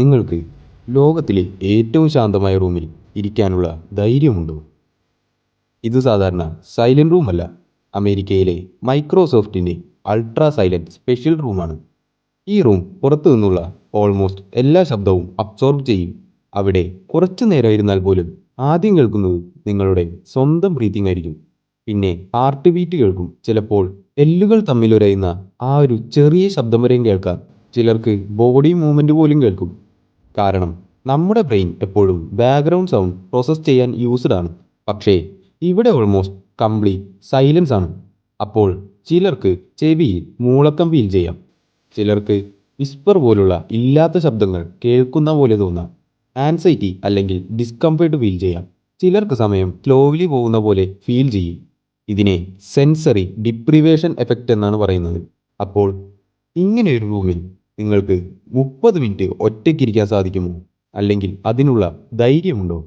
നിങ്ങൾക്ക് ലോകത്തിലെ ഏറ്റവും ശാന്തമായ റൂമിൽ ഇരിക്കാനുള്ള ധൈര്യമുണ്ടോ? ഇത് സാധാരണ സൈലന്റ് റൂം അല്ല. അമേരിക്കയിലെ മൈക്രോസോഫ്റ്റിന്റെ അൾട്രാ സൈലന്റ് സ്പെഷ്യൽ റൂമാണ്. ഈ റൂം പുറത്തു നിന്നുള്ള ഓൾമോസ്റ്റ് എല്ലാ ശബ്ദവും അബ്സോർബ് ചെയ്യും. അവിടെ കുറച്ചു നേരം ഇരുന്നാൽ പോലും ആദ്യം കേൾക്കുന്നത് നിങ്ങളുടെ സ്വന്തം ബ്രീത്തിങ് ആയിരിക്കും. പിന്നെ ഹാർട്ട് ബീറ്റ് കേൾക്കും. ചിലപ്പോൾ എല്ലുകൾ തമ്മിലുരയുന്ന ആ ഒരു ചെറിയ ശബ്ദം വരെയും കേൾക്കാം. ചിലർക്ക് ബോഡി മൂവ്മെന്റ് പോലും കേൾക്കും. കാരണം നമ്മുടെ ബ്രെയിൻ എപ്പോഴും ബാക്ക്ഗ്രൗണ്ട് സൗണ്ട് പ്രോസസ്സ് ചെയ്യാൻ യൂസ്ഡ് ആണ്. പക്ഷേ ഇവിടെ ഓൾമോസ്റ്റ് കംപ്ലീറ്റ് സൈലൻസ് ആണ്. അപ്പോൾ ചിലർക്ക് ചെവിയിൽ മൂളക്കം ഫീൽ ചെയ്യാം. ചിലർക്ക് വിസ്പർ പോലുള്ള ഇല്ലാത്ത ശബ്ദങ്ങൾ കേൾക്കുന്ന പോലെ തോന്നാം. ആൻസൈറ്റി അല്ലെങ്കിൽ ഡിസ്കംഫർട്ട് ഫീൽ ചെയ്യാം. ചിലർക്ക് സമയം സ്ലോലി പോകുന്ന പോലെ ഫീൽ ചെയ്യും. ഇതിനെ സെൻസറി ഡിപ്രിവേഷൻ എഫക്റ്റ് എന്നാണ് പറയുന്നത്. അപ്പോൾ ഇങ്ങനെയൊരു റൂമിൽ നിങ്ങൾക്ക് 30 മിനിറ്റ് ഒറ്റയ്ക്കിരിക്കാൻ സാധിക്കുമോ? അല്ലെങ്കിൽ അതിനുള്ള ധൈര്യമുണ്ടോ?